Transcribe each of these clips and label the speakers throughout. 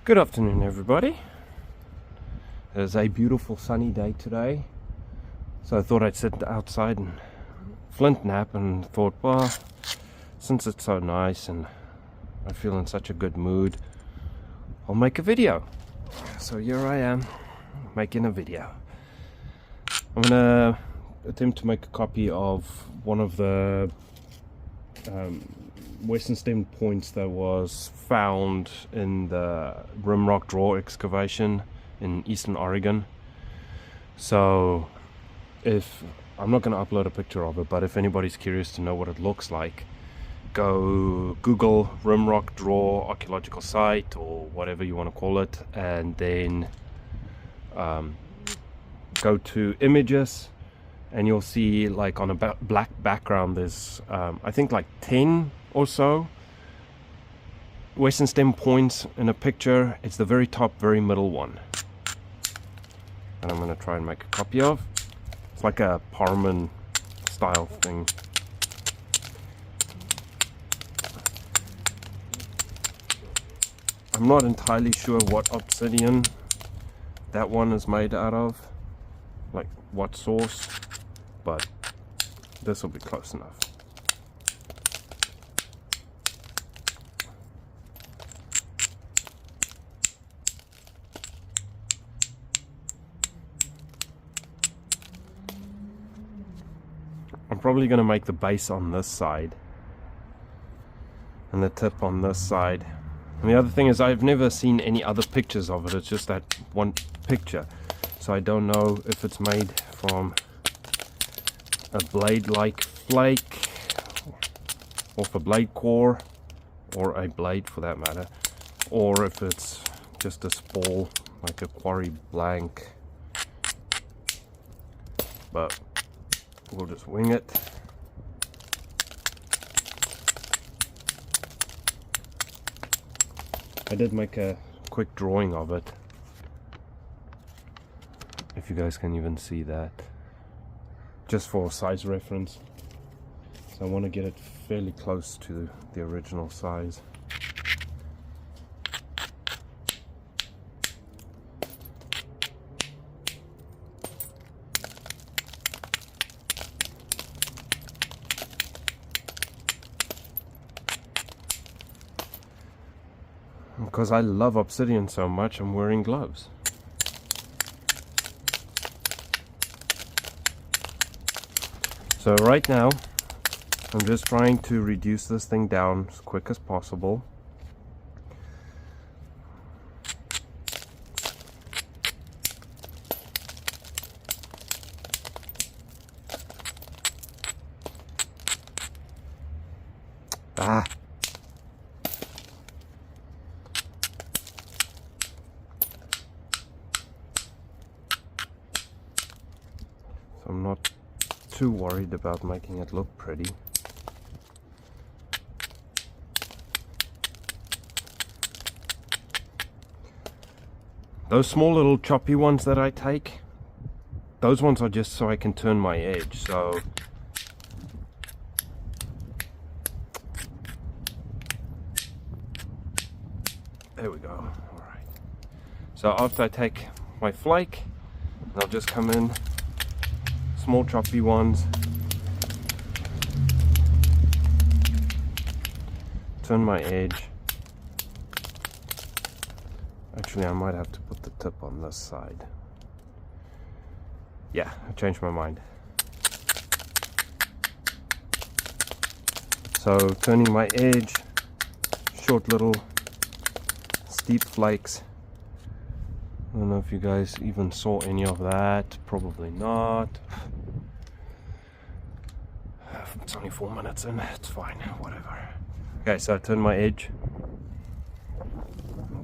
Speaker 1: Good afternoon, everybody. It's a beautiful sunny day today, so I thought I'd sit outside and Flint nap, and thought, well, since it's so nice and I feel in such a good mood, I'll make a video. So here I am making a video. I'm gonna attempt to make a copy of one of the western stem points that was found in the rimrock draw excavation in eastern Oregon. So if I'm not going to upload a picture of it, but if anybody's curious to know what it looks like, go Google rimrock draw archaeological site or whatever you want to call it, and then go to images, and you'll see, like, on a black background, there's I think like 10 or so western stem points in a picture. It's the very top, very middle one, and I'm going to try and make a copy of. It's like a Parman style thing. I'm not entirely sure what obsidian that one is made out of, like what source, but this will be close enough. I'm probably going to make the base on this side and the tip on this side. And the other thing is, I've never seen any other pictures of it. It's just that one picture, so I don't know if it's made from a blade-like flake, off a blade core, or a blade for that matter, or if it's just a spall, like a quarry blank. But we'll just wing it. I did make a quick drawing of it, if you guys can even see that, just for size reference. So I want to get it fairly close to the original size. Because I love obsidian so much, I'm wearing gloves. So right now, I'm just trying to reduce this thing down as quick as possible. I'm not too worried about making it look pretty. Those small little choppy ones that I take, those ones are just so I can turn my edge. So there we go. Alright. So after I take my flake, I'll just come in small choppy ones, turn my edge. Actually, I might have to put the tip on this side. Yeah, I changed my mind. So turning my edge, short little steep flakes. I don't know if you guys even saw any of that. Probably not. It's only 4 minutes in. It's fine. Whatever. Okay, so I turn my edge.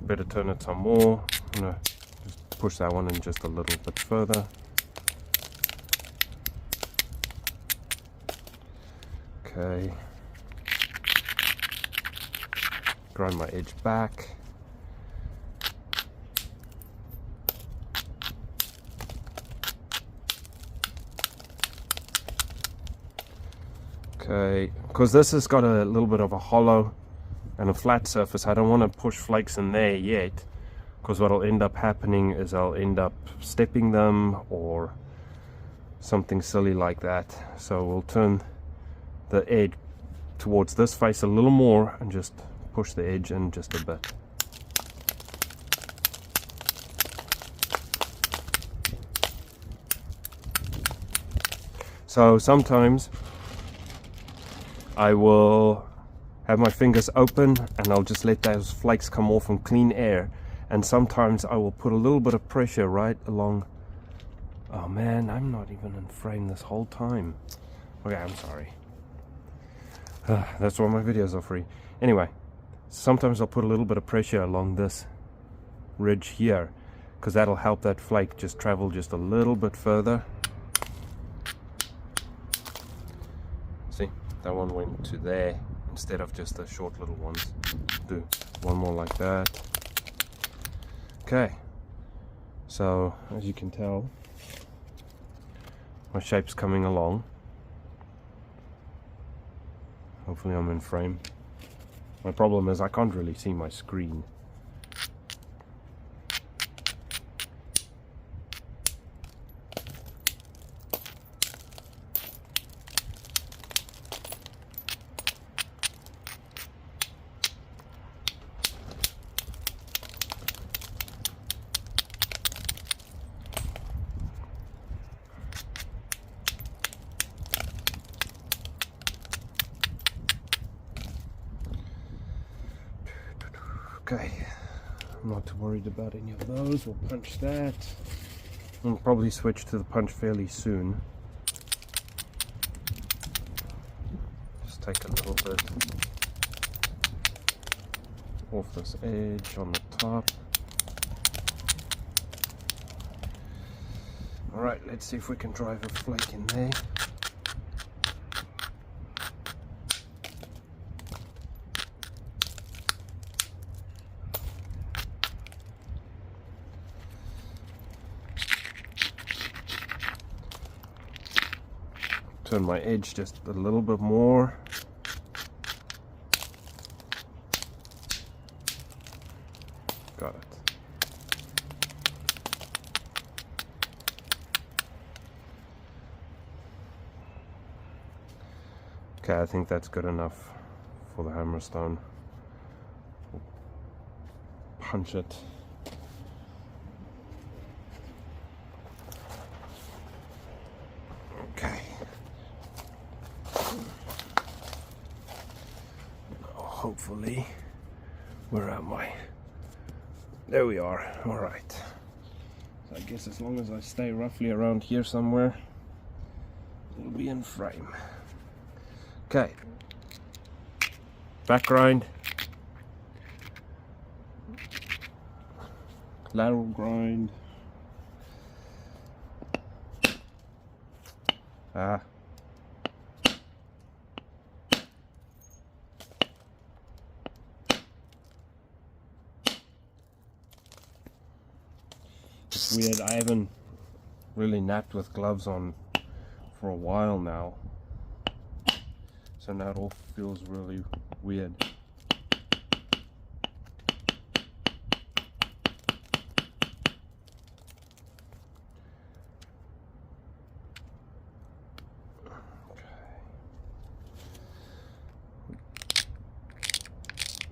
Speaker 1: Better turn it some more. I'm gonna just push that one in just a little bit further. Okay. Grind my edge back. Okay, because this has got a little bit of a hollow and a flat surface, I don't want to push flakes in there yet. because what'll end up happening is I'll end up stepping them or something silly like that. So we'll turn the edge towards this face a little more and just push the edge in just a bit. So sometimes I will have my fingers open and I'll just let those flakes come off in clean air, and sometimes I will put a little bit of pressure right along. Oh man, I'm not even in frame this whole time. Okay, I'm sorry. That's why my videos are free. Anyway, sometimes I'll put a little bit of pressure along this ridge here, because that'll help that flake just travel just a little bit further. See, that one went to there instead of just the short little ones. Do one more like that. Okay, so as you can tell, my shape's coming along. Hopefully I'm in frame. My problem is I can't really see my screen. Okay, I'm not too worried about any of those. We'll punch that. We'll probably switch to the punch fairly soon. Just take a little bit off this edge on the top. Alright, let's see if we can drive a flake in there. Turn my edge just a little bit more. Got it. Okay, I think that's good enough for the hammerstone. Punch it. Okay. Hopefully, where am I? There we are. All right. So I guess as long as I stay roughly around here somewhere, it'll be in frame. Okay. Back grind. Lateral grind. It's weird, I haven't really napped with gloves on for a while now, so now it all feels really weird.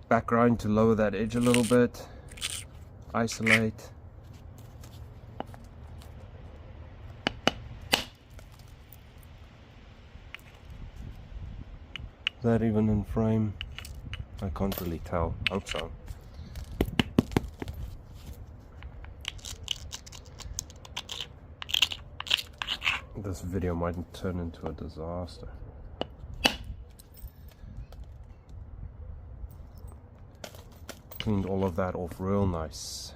Speaker 1: Back grind to lower that edge a little bit, isolate. Is that even in frame? I can't really tell. Hope so. This video might turn into a disaster. Cleaned all of that off real nice.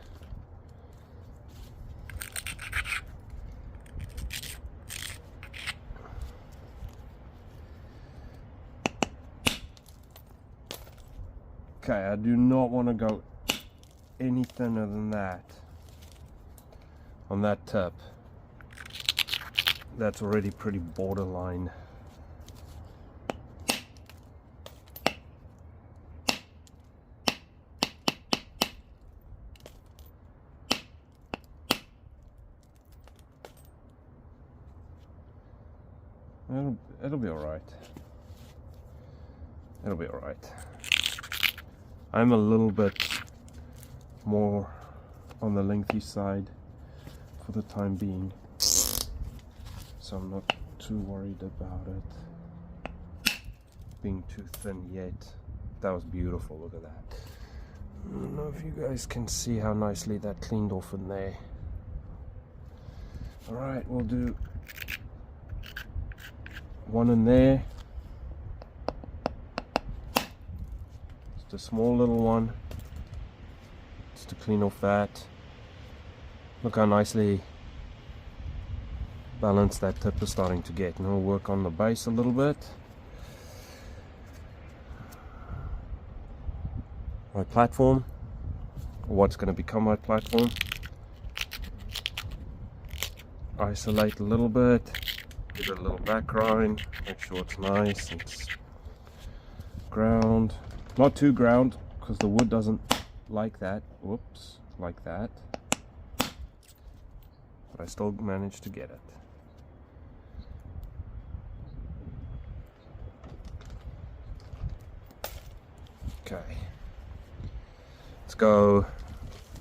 Speaker 1: Okay, I do not want to go any thinner than that on that tip. That's already pretty borderline. It'll be alright. It'll be alright. I'm a little bit more on the lengthy side for the time being, so I'm not too worried about it being too thin yet. That was beautiful, look at that. I don't know if you guys can see how nicely that cleaned off in there. Alright, we'll do one in there. Just a small little one, just to clean off that. Look how nicely balanced that tip is starting to get. And we'll work on the base a little bit. My platform, or what's going to become my platform. Isolate a little bit, give it a little back grind, make sure it's nice, it's ground, not too ground because the wood doesn't like that, whoops, like that, but I still managed to get it. Okay, let's go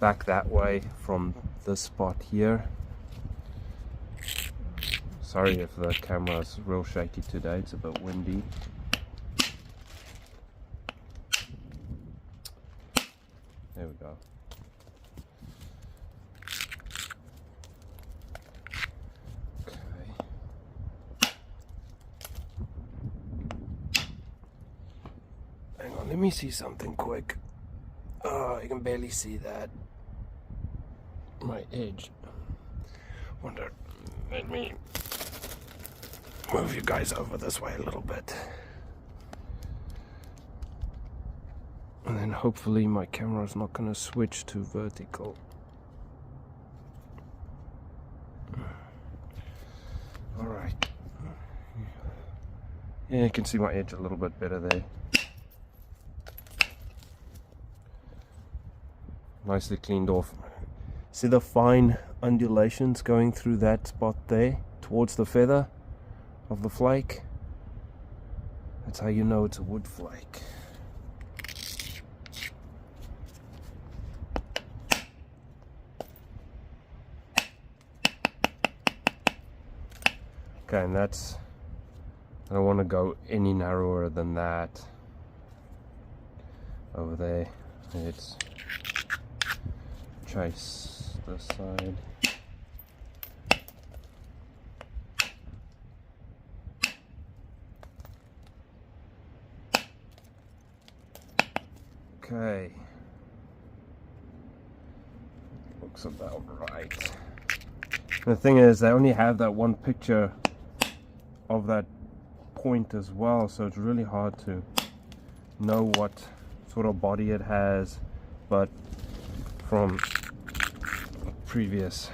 Speaker 1: back that way from this spot here. Sorry if the camera is real shaky today, it's a bit windy. There we go. Okay. Hang on, let me see something quick. Oh, you can barely see that. My edge. Wonder, let me move you guys over this way a little bit, and then hopefully my camera is not going to switch to vertical. Alright, yeah, you can see my edge a little bit better there. Nicely cleaned off. See the fine undulations going through that spot there towards the feather of the flake? That's how you know it's a wood flake. Okay, and that's, I don't want to go any narrower than that. Over there, it's chase this side. Okay, looks about right. The thing is, they only have that one picture of that point as well, so it's really hard to know what sort of body it has, but from previous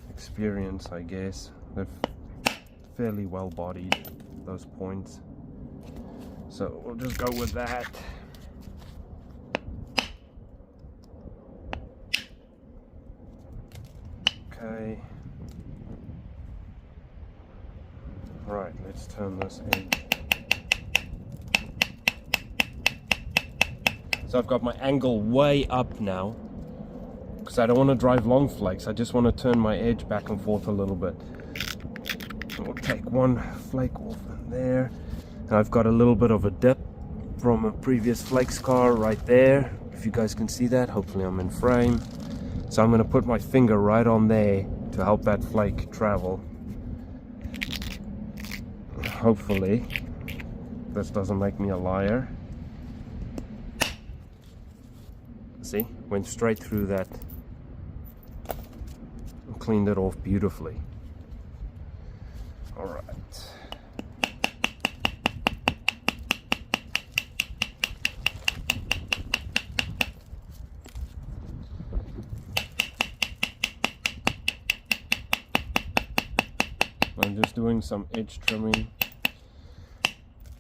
Speaker 1: experience, I guess, they're fairly well bodied, those points, so we'll just go with that. Okay. Right, let's turn this in. So I've got my angle way up now because I don't want to drive long flakes. I just want to turn my edge back and forth a little bit. We'll take one flake off in there. And I've got a little bit of a dip from a previous flakes car right there. If you guys can see that, hopefully I'm in frame. So I'm going to put my finger right on there to help that flake travel. Hopefully this doesn't make me a liar. See, went straight through that and cleaned it off beautifully. All right. I'm just doing some edge trimming.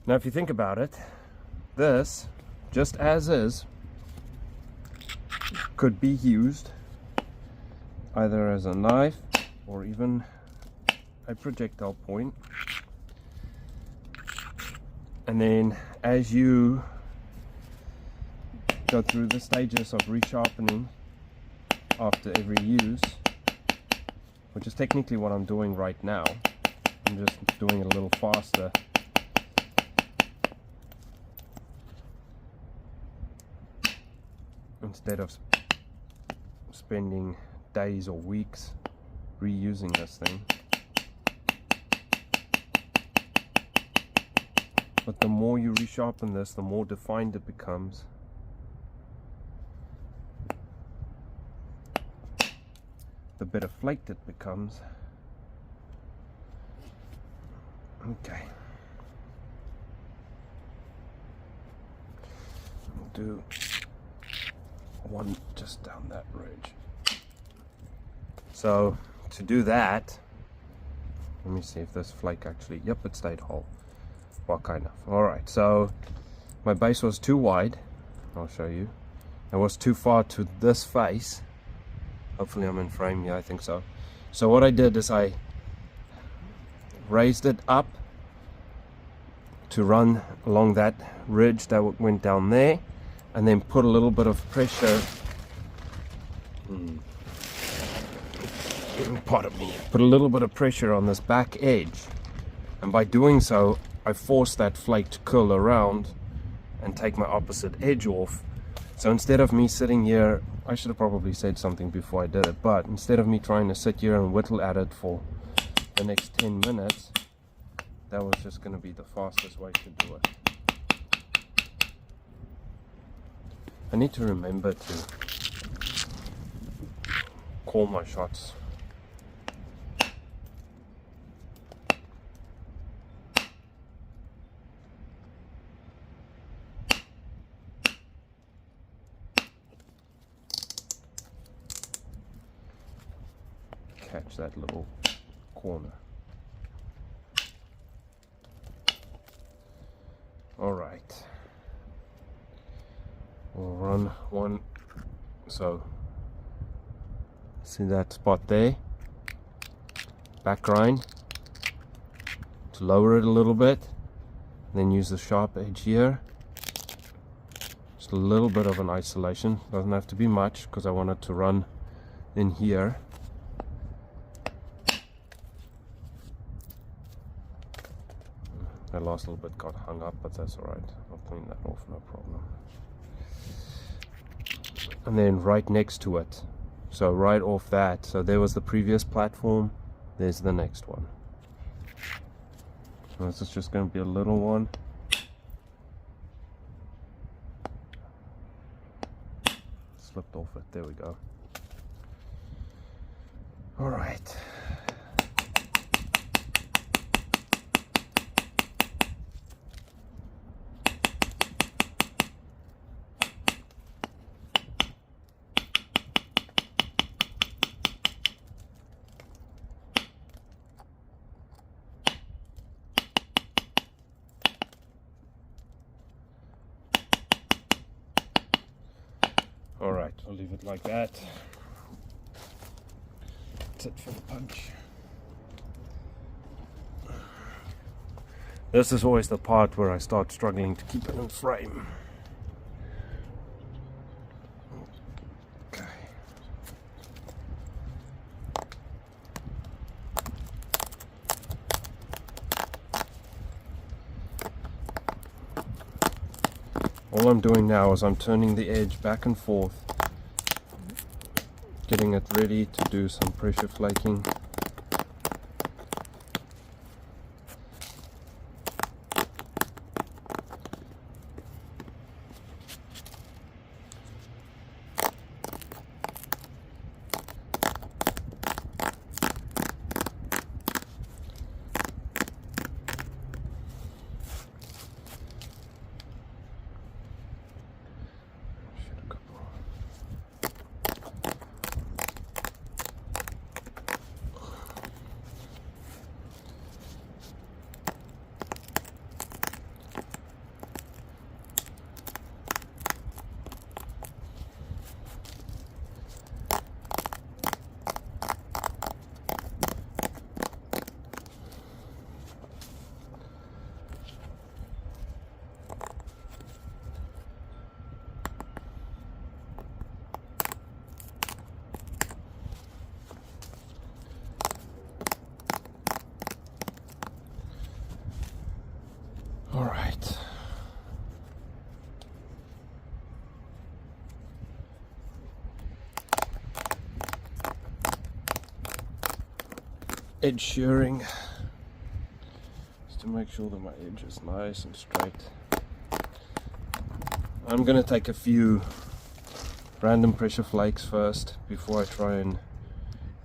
Speaker 1: Now, if you think about it, this, just as is, could be used either as a knife or even a projectile point. And then as you go through the stages of resharpening after every use, which is technically what I'm doing right now, I'm just doing it a little faster. Instead of spending days or weeks reusing this thing. But the more you resharpen this, the more defined it becomes. The better flaked it becomes. Okay. We'll do one just down that ridge. So to do that, let me see if this flake actually, yep, it stayed whole. Well, kind of. Alright, so my base was too wide. I'll show you. It was too far to this face. Hopefully I'm in frame. Yeah, I think so. So what I did is I raised it up to run along that ridge that went down there, and then put a little bit of pressure. Pardon me. Put a little bit of pressure on this back edge, and by doing so, I forced that flake to curl around and take my opposite edge off. So instead of me sitting here, I should have probably said something before I did it, but instead of me trying to sit here and whittle at it for the next 10 minutes, that was just going to be the fastest way to do it. I need to remember to call my shots. Catch that little corner. Alright, we'll run one. So see that spot there, back grind to lower it a little bit, then use the sharp edge here, just a little bit of an isolation, doesn't have to be much because I want it to run in here. That last little bit got hung up, but that's alright. I'll clean that off, no problem. And then right next to it, so right off that, so there was the previous platform, there's the next one. So this is just going to be a little one. Slipped off it, there we go. Alright. Alright, I'll leave it like that. That's it for the punch. This is always the part where I start struggling to keep it in frame. Okay. All I'm doing now is I'm turning the edge back and forth, getting it ready to do some pressure flaking. edge shearing just to make sure that my edge is nice and straight. I'm going to take a few random pressure flakes first before I try and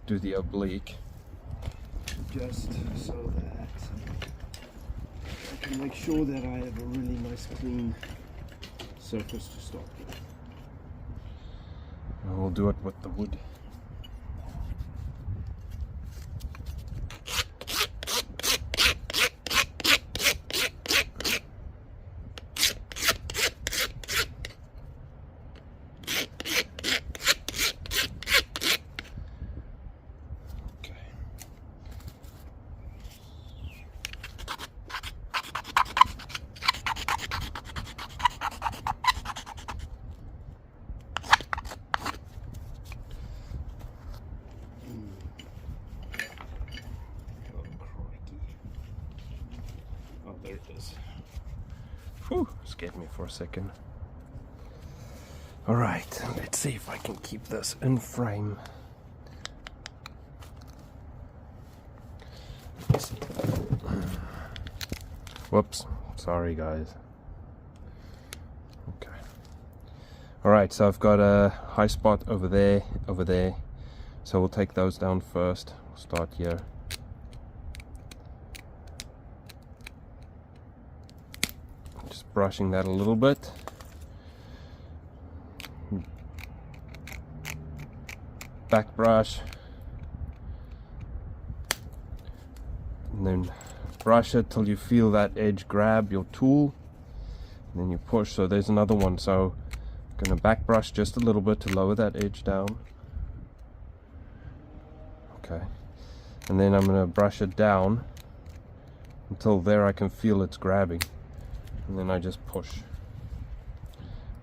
Speaker 1: do the oblique, just so that I can make sure that I have a really nice clean surface to start with. And we'll do it with the wood. There it is. Whew, scared me for a second. Alright, let's see if I can keep this in frame. Whoops, sorry guys. Okay. Alright, so I've got a high spot over there, so we'll take those down first. We'll start here. Brushing that a little bit. Back brush. And then brush it till you feel that edge grab your tool. And then you push. So there's another one. So I'm going to back brush just a little bit to lower that edge down. Okay. And then I'm going to brush it down until there I can feel it's grabbing. And then I just push.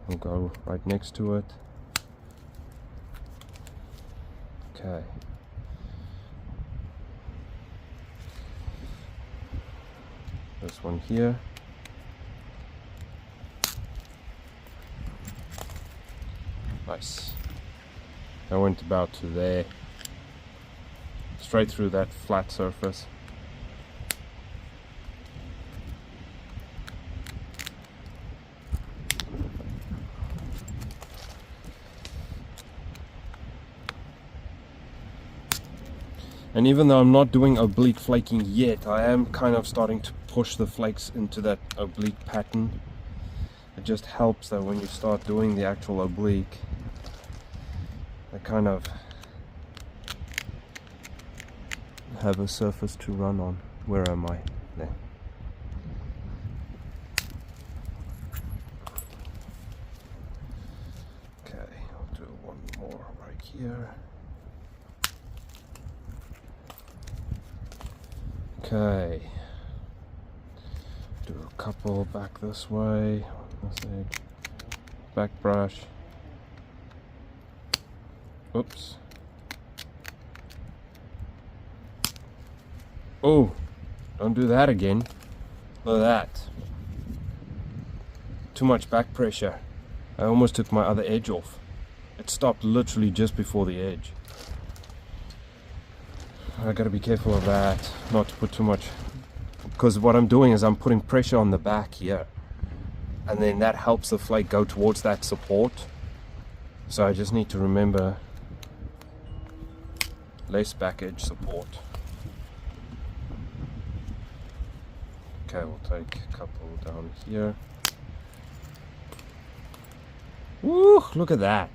Speaker 1: I'll go right next to it. Okay. This one here. Nice. I went about to there. Straight through that flat surface. And even though I'm not doing oblique flaking yet, I am kind of starting to push the flakes into that oblique pattern. It just helps that when you start doing the actual oblique, I kind of have a surface to run on. Where am I? There. Okay, I'll do one more right here. Okay, do a couple back this way, this edge, back brush, oops, oh, don't do that again, look at that, too much back pressure, I almost took my other edge off, it stopped literally just before the edge. I gotta be careful of that, not to put too much, because what I'm doing is I'm putting pressure on the back here, and then that helps the flake go towards that support. So I just need to remember less back edge support. Okay, we'll take a couple down here. Woo, look at that.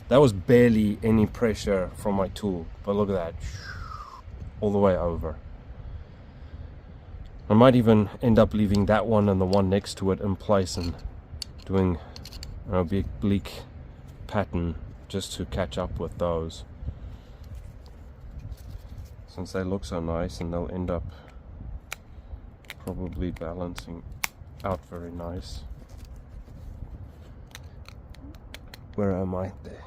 Speaker 1: That was barely any pressure from my tool, but look at that. All the way over. I might even end up leaving that one and the one next to it in place and doing an oblique pattern just to catch up with those, since they look so nice, and they'll end up probably balancing out very nice. Where am I? There.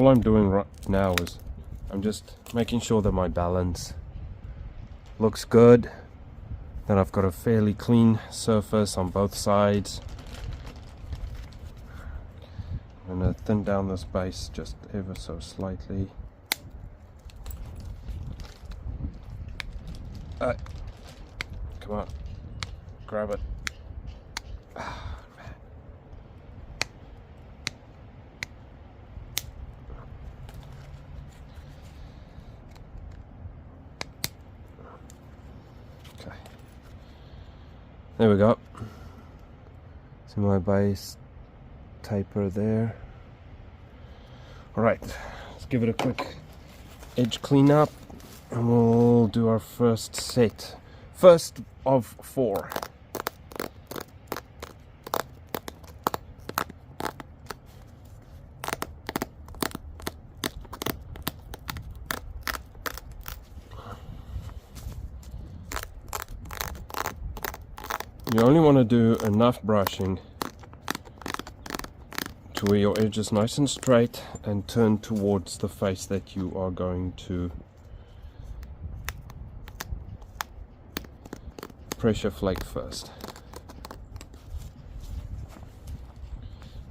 Speaker 1: all I'm doing right now is I'm just making sure that my balance looks good, that I've got a fairly clean surface on both sides. I'm going to thin down this base just ever so slightly. Come on, grab it. Okay, there we go. See my base taper there. Alright, let's give it a quick edge cleanup and we'll do our first set. First of 4. You only want to do enough brushing to where your edge is nice and straight and turn towards the face that you are going to pressure flake first.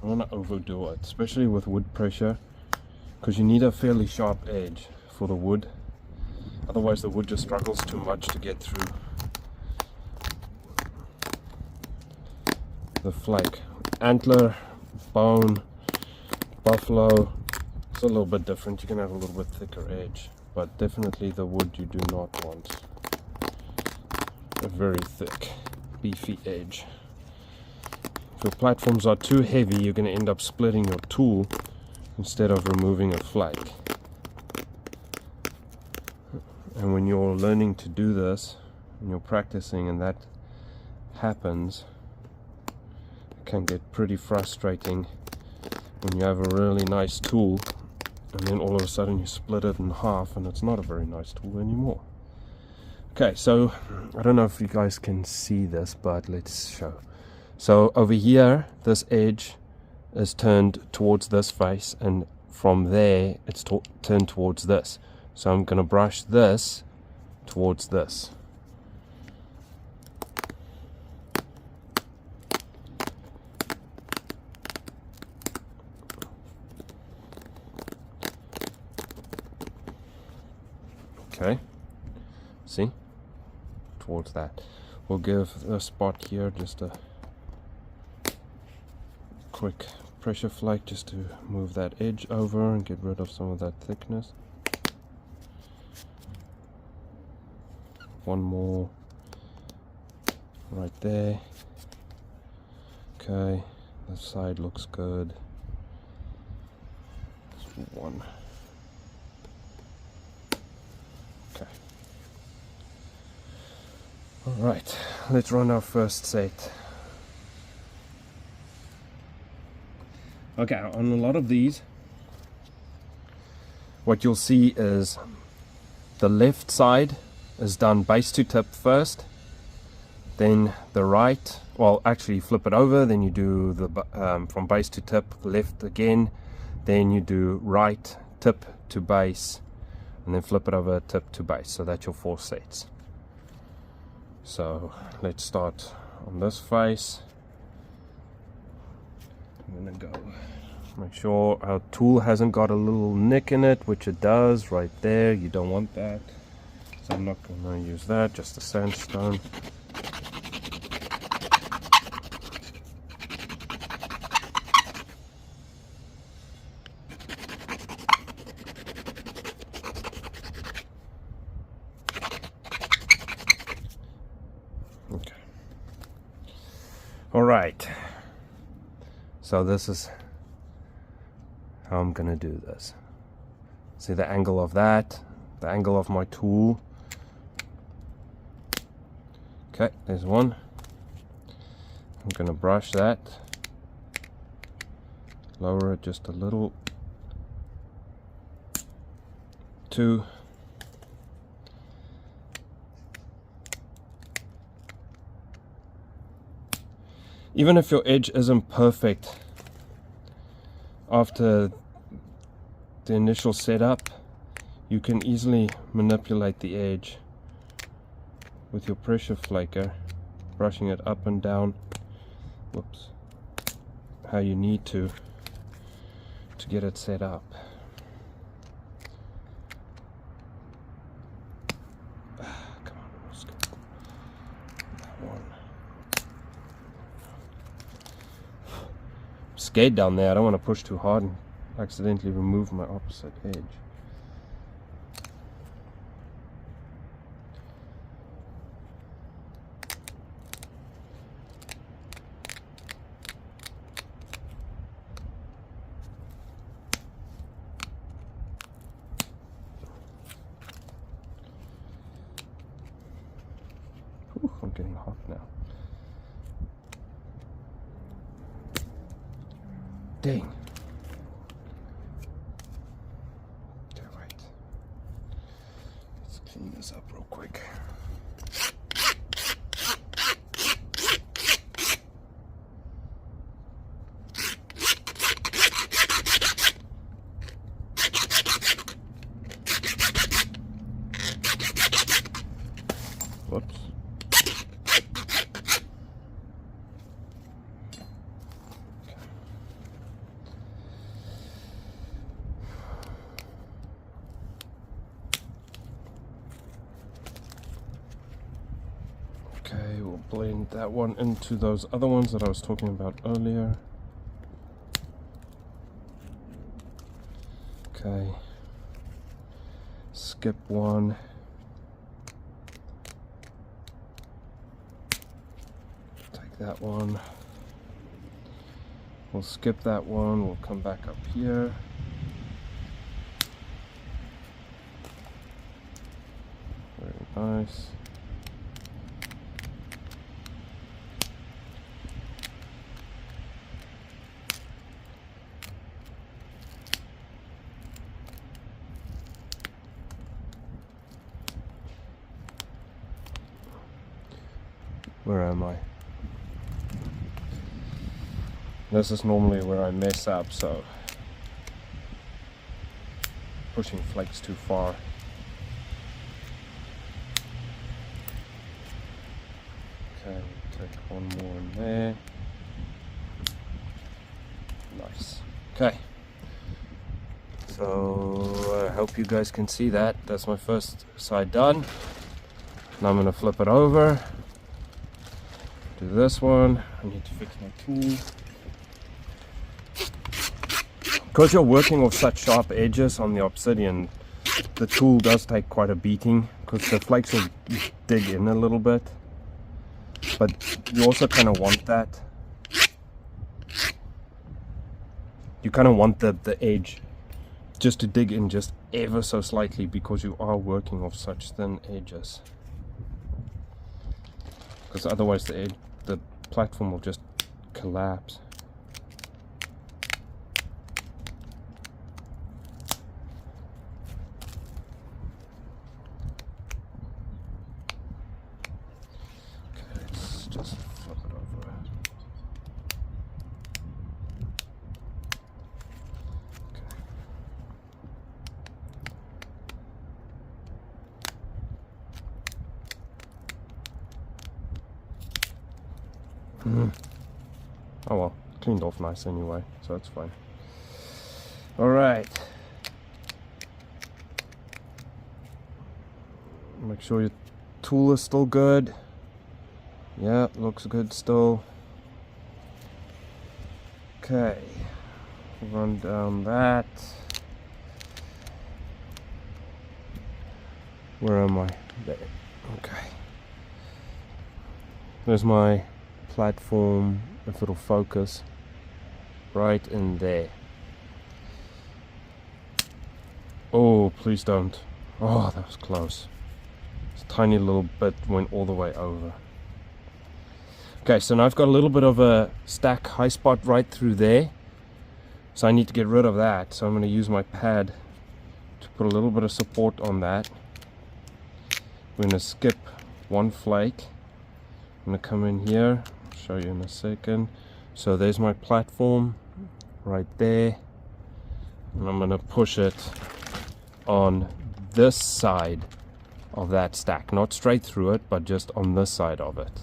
Speaker 1: I don't want to overdo it, especially with wood pressure, because you need a fairly sharp edge for the wood. Otherwise the wood just struggles too much to get through the flake. Antler, bone, buffalo, it's a little bit different. You can have a little bit thicker edge, but definitely the wood you do not want a very thick, beefy edge. If your platforms are too heavy, you're going to end up splitting your tool instead of removing a flake. And when you're learning to do this, when you're practicing and that happens, it can get pretty frustrating when you have a really nice tool and then all of a sudden you split it in half and it's not a very nice tool anymore. Okay, so I don't know if you guys can see this, but let's show. So over here, this edge is turned towards this face, and from there it's turned towards this. So I'm going to brush this towards this. Okay, see? Towards that. We'll give the spot here just a quick pressure flake just to move that edge over and get rid of some of that thickness. One more right there. Okay, the side looks good. Just one. Okay. Alright, let's run our first set. Okay, on a lot of these, what you'll see is the left side is done base to tip first, then the right, well actually flip it over, then you do the from base to tip, left again, then you do right, tip to base, and then flip it over, tip to base. So that's your 4 sets. So let's start on this face. I'm gonna go make sure our tool hasn't got a little nick in it, which it does right there. You don't want that, so I'm not gonna use that, just a sandstone. Okay. All right. So this is how I'm gonna do this. See the angle of that, the angle of my tool. Okay, there's one. I'm gonna brush that, lower it just a little. 2. Even if your edge isn't perfect, after the initial setup, you can easily manipulate the edge with your pressure flaker, brushing it up and down, whoops, how you need to get it set up. Come on, let's get that one. I'm scared down there. I don't want to push too hard and accidentally remove my opposite edge. Ooh, I'm getting hot now. Dang. Okay, wait. Let's clean this up real quick. Whoops. Okay, we'll blend that one into those other ones that I was talking about earlier. Okay, skip one. Take that one. We'll skip that one, we'll come back up here. Very nice. Where am I? This is normally where I mess up, so pushing flakes too far. Okay, take one more in there. Nice. Okay. So I hope you guys can see that. That's my first side done. Now I'm going to flip it over. Do this one. I need to fix my tool. Because you're working with such sharp edges on the obsidian, the tool does take quite a beating because the flakes will dig in a little bit. But you also kind of want that. You kind of want the edge just to dig in just ever so slightly because you are working off such thin edges. Because otherwise the platform will just collapse. Okay, let's just flip it over. Oh well, cleaned off nice anyway, so it's fine. Alright. Make sure your tool is still good. Yeah, looks good still. Okay. Run down that. Where am I? There. Okay. There's my platform, if it'll focus, right in there. Oh, please don't. Oh, that was close. This tiny little bit went all the way over. Okay, so now I've got a little bit of a stack high spot right through there. So I need to get rid of that. So I'm going to use my pad to put a little bit of support on that. We're going to skip one flake. I'm going to come in here. I'll show you in a second. So there's my platform right there. and I'm going to push it on this side of that stack, not straight through it, but just on this side of it.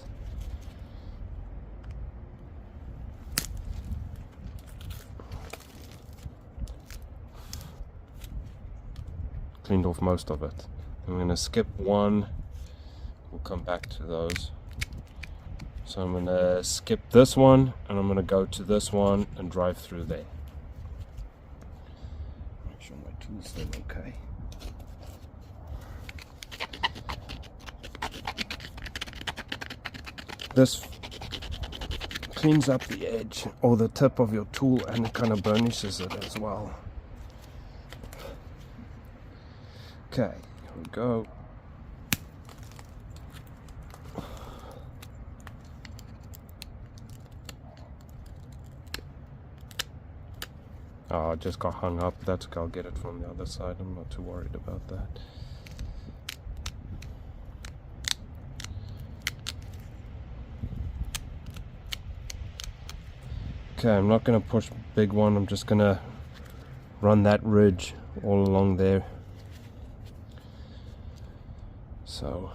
Speaker 1: Cleaned off most of it. I'm going to skip one. We'll come back to those. So I'm going to skip this one, and I'm going to go to this one and drive through there. Make sure my tool's still okay. This cleans up the edge or the tip of your tool, and it kind of burnishes it as well. Okay, here we go. Oh, I just got hung up. That's okay, I'll get it from the other side. I'm not too worried about that. Okay, I'm not going to push big one. I'm just going to run that ridge all along there. So,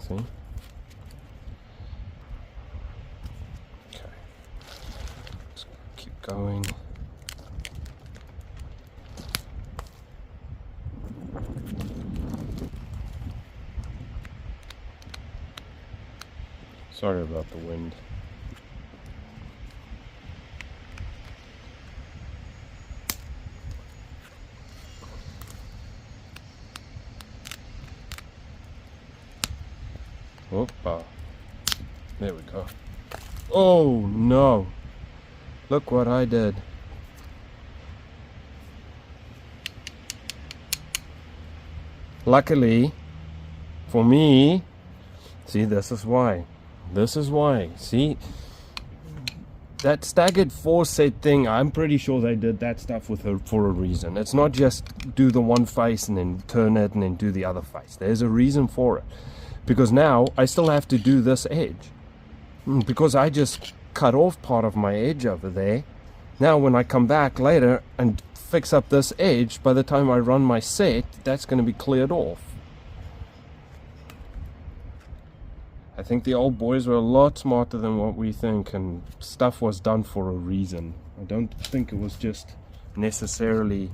Speaker 1: see? Okay, let's keep going. Sorry about the wind. Opa. There we go. Oh no! Look what I did. Luckily, for me, see, this is why. This is why. See, that staggered four set thing, I'm pretty sure they did that stuff for a reason. It's not just do the one face and then turn it and then do the other face. There's a reason for it. Because now I still have to do this edge. Because I just cut off part of my edge over there. Now when I come back later and fix up this edge, by the time I run my set, that's going to be cleared off. I think the old boys were a lot smarter than what we think, and stuff was done for a reason. I don't think it was just necessarily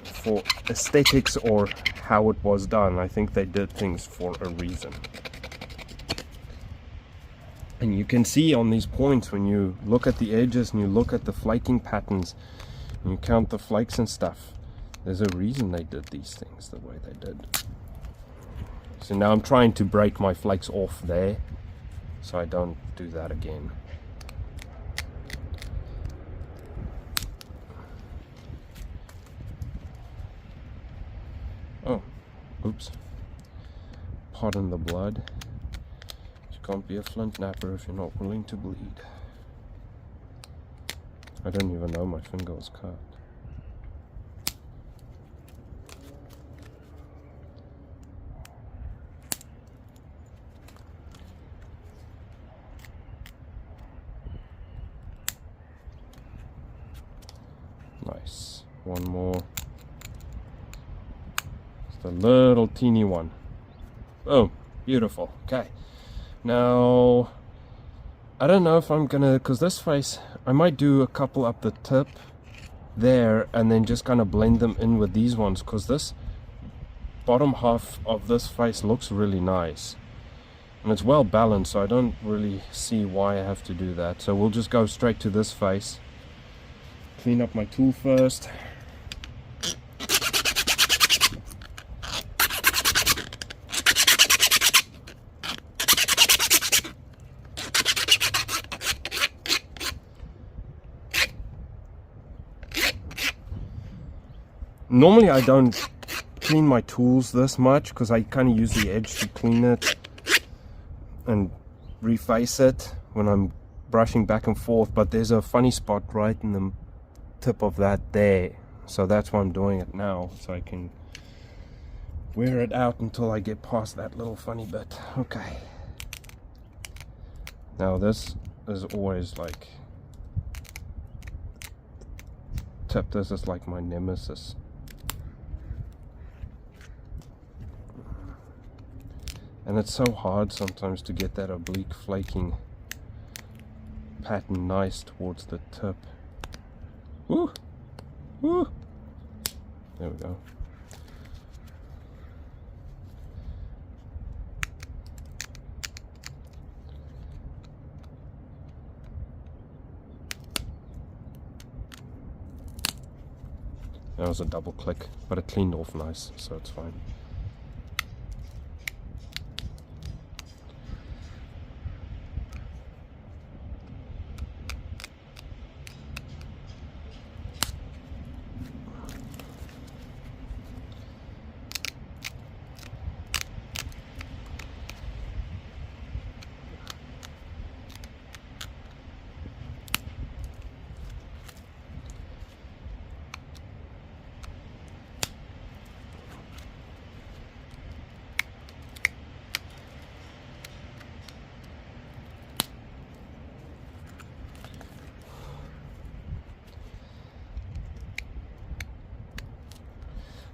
Speaker 1: for aesthetics or how it was done. I think they did things for a reason. And you can see on these points, when you look at the edges and you look at the flaking patterns and you count the flakes and stuff, there's a reason they did these things the way they did. So now I'm trying to break my flakes off there so I don't do that again. Oh, oops. Pardon the blood. You can't be a flint napper if you're not willing to bleed. I don't even know my finger was cut. Nice. One more. Just a little teeny one. Oh, beautiful. Okay. Now, I don't know if I'm gonna, because this face, I might do a couple up the tip there and then just kind of blend them in with these ones, because this bottom half of this face looks really nice. And it's well balanced, so I don't really see why I have to do that. So we'll just go straight to this face. Clean up my tool first. Normally I don't clean my tools this much because I kind of use the edge to clean it and reface it when I'm brushing back and forth, but there's a funny spot right in the tip of that there, so that's why I'm doing it now, so I can wear it out until I get past that little funny bit. Okay, Now this is always like tip. This is like my nemesis. And it's so hard sometimes to get that oblique flaking pattern nice towards the tip. Woo! Woo! There we go. That was a double click, but it cleaned off nice, so it's fine.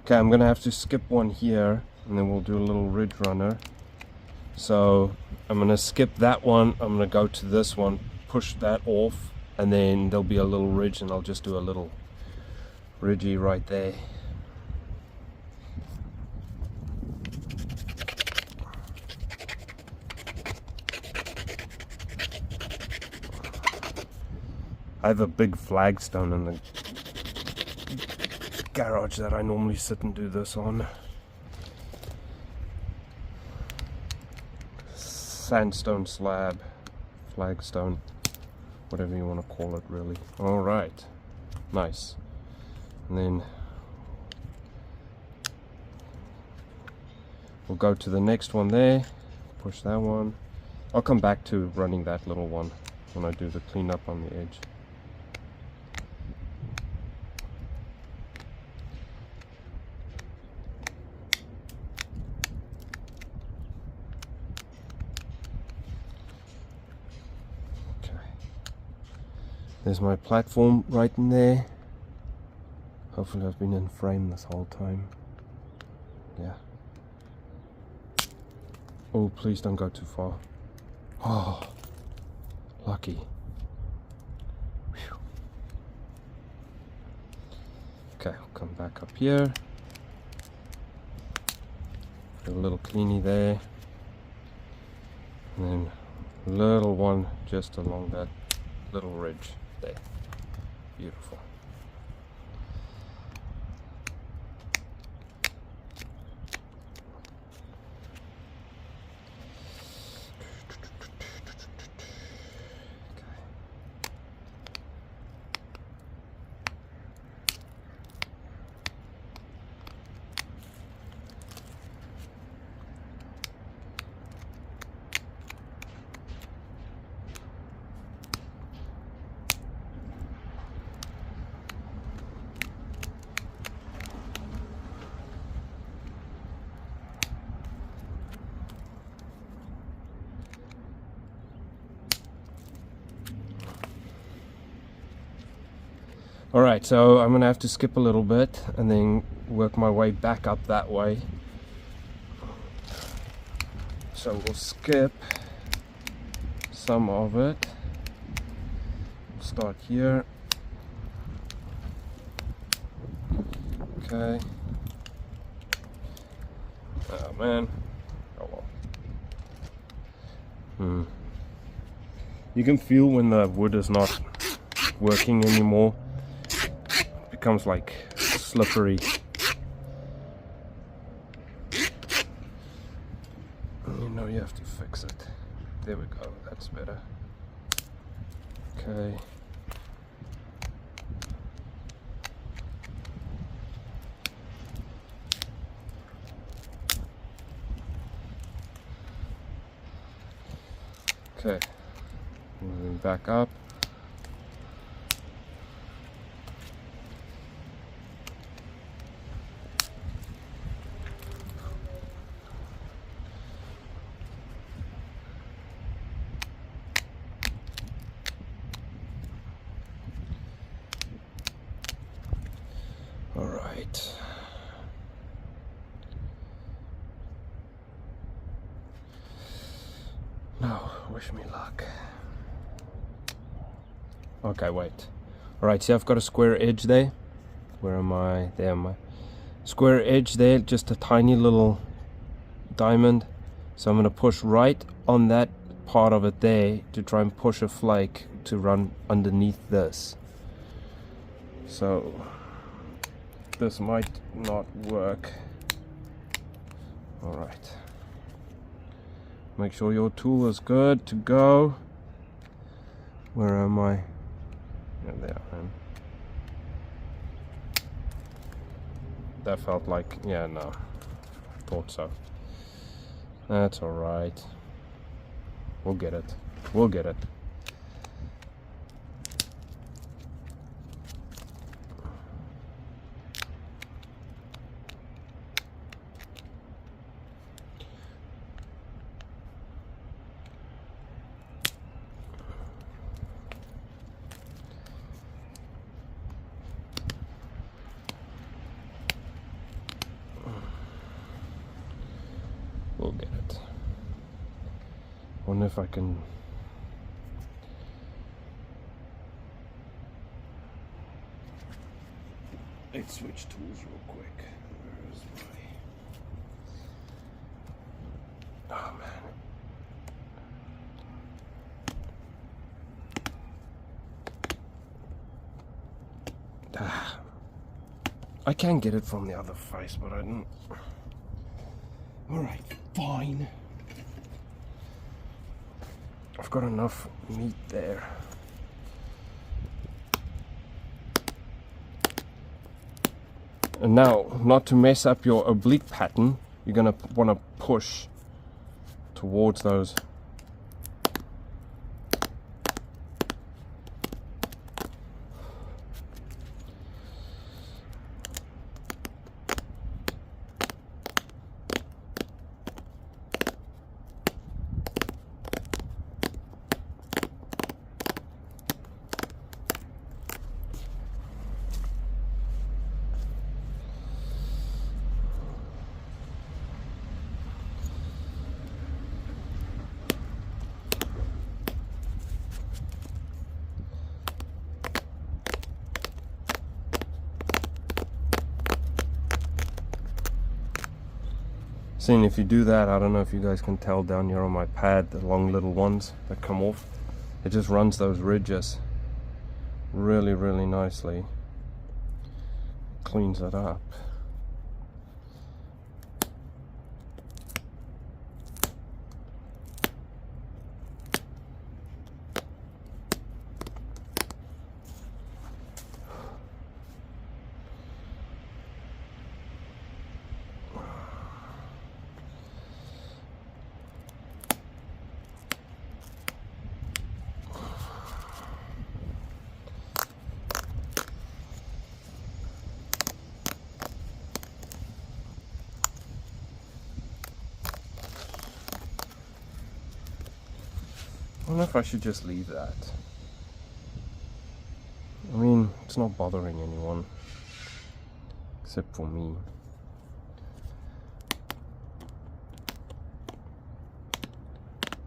Speaker 1: Okay, I'm gonna have to skip one here and then we'll do a little ridge runner. So I'm gonna skip that one, I'm gonna go to this one, push that off, and then there'll be a little ridge and I'll just do a little ridgy right there. I have a big flagstone in the garage that I normally sit and do this on. Sandstone slab, flagstone, whatever you want to call it really. Alright, nice. And then we'll go to the next one there, push that one. I'll come back to running that little one when I do the cleanup on the edge. There's my platform right in there. Hopefully I've been in frame this whole time. Yeah. Oh, please don't go too far. Oh, lucky. Whew. Okay, I'll come back up here. Do a little cleanie there. And then a little one just along that little ridge. There. Beautiful. Alright, so I'm going to have to skip a little bit and then work my way back up that way. So we'll skip some of it. We'll start here. Okay. Oh man. Oh well. You can feel when the wood is not working anymore. Becomes like slippery. You know you have to fix it. There we go, that's better. Okay. Okay. Moving back up. right. Now, wish me luck. Okay, wait. Alright, see I've got a square edge there. Where am I? There am I. Square edge there, just a tiny little diamond. So I'm going to push right on that part of it there to try and push a flake to run underneath this. So this might not work. Alright. Make sure your tool is good to go. Where am I? Yeah, there I am. That felt like, yeah, no. Thought so. That's alright. We'll get it. We'll get it. We'll get it. Wonder if I can. Let's switch tools real quick. Where is my? Oh man. I can get it from the other face, but I didn't. Alright, fine. I've got enough meat there. And now, not to mess up your oblique pattern, you're going to want to push towards those. Seeing if you do that, I don't know if you guys can tell down here on my pad, the long little ones that come off, it just runs those ridges really, really nicely. Cleans it up. I don't know if I should just leave that. I mean, it's not bothering anyone except for me.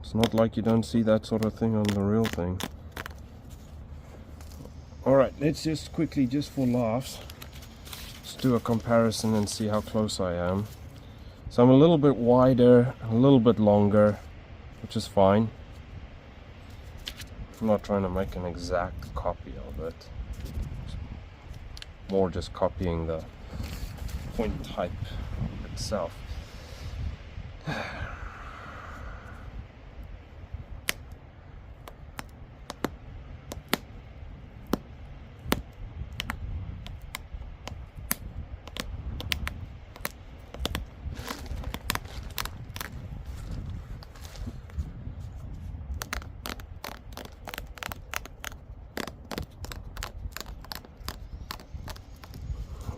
Speaker 1: It's not like you don't see that sort of thing on the real thing. Alright, let's just quickly, just for laughs, let's do a comparison and see how close I am. So I'm a little bit wider, a little bit longer, which is fine. I'm not trying to make an exact copy of it. More just copying the point type itself.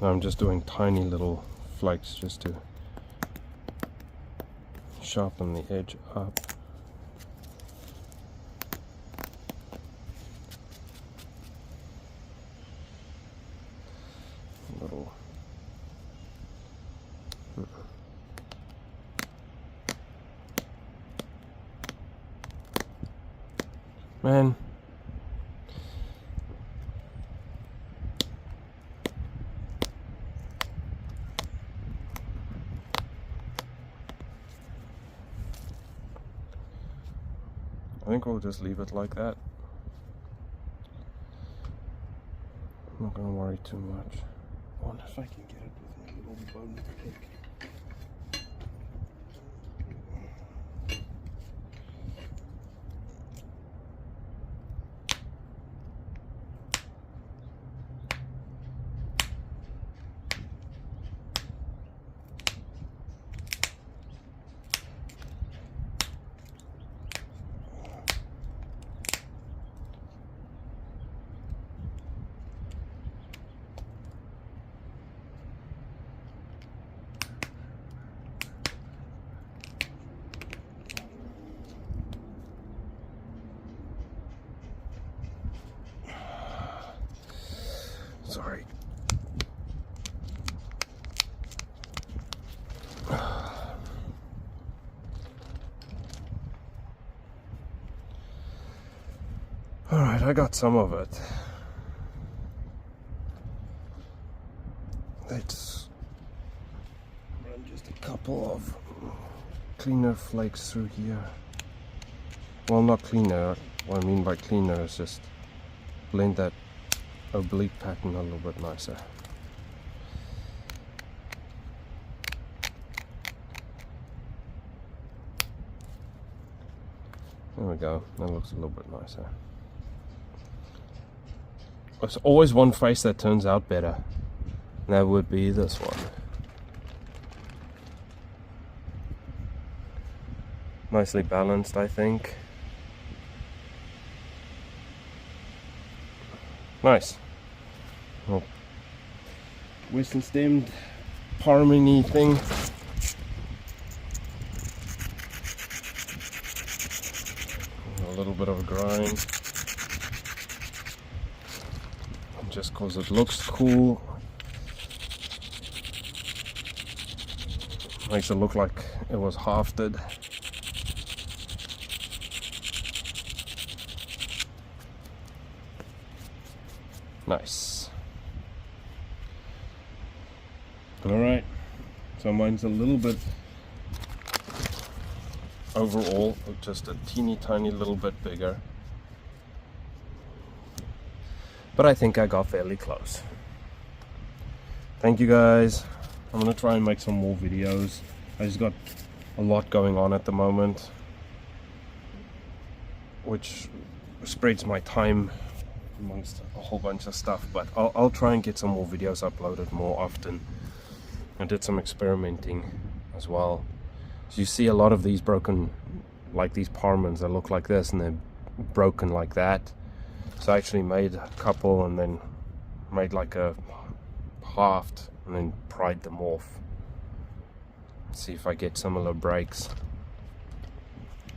Speaker 1: I'm just doing tiny little flakes just to sharpen the edge up. Little Man. I think we'll just leave it like that. I'm not going to worry too much. I wonder if I can get it with my little bone pick. Sorry. Alright, I got some of it. Let's run just a couple of cleaner flakes through here. Well, not cleaner. What I mean by cleaner is just blend that oblique pattern a little bit nicer. There we go, that looks a little bit nicer. There's always one face that turns out better, and that would be this one. Nicely balanced, I think. Nice. Well, western stemmed harmony thing. A little bit of a grind. Just because it looks cool. Makes it look like it was hafted. Nice. Alright, so mine's a little bit overall, just a teeny tiny little bit bigger. But I think I got fairly close. Thank you guys. I'm gonna try and make some more videos. I just got a lot going on at the moment, which spreads my time amongst a whole bunch of stuff, but I'll try and get some more videos uploaded more often. I did some experimenting as well. So you see a lot of these broken, like these parmans that look like this and they're broken like that. So I actually made a couple and then made like a haft and then pried them off. See if I get similar breaks.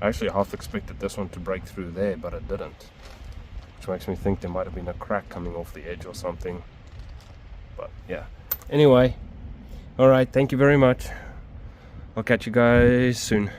Speaker 1: I actually half expected this one to break through there, but it didn't. Which makes me think there might have been a crack coming off the edge or something. But yeah. Anyway, alright, thank you very much. I'll catch you guys soon.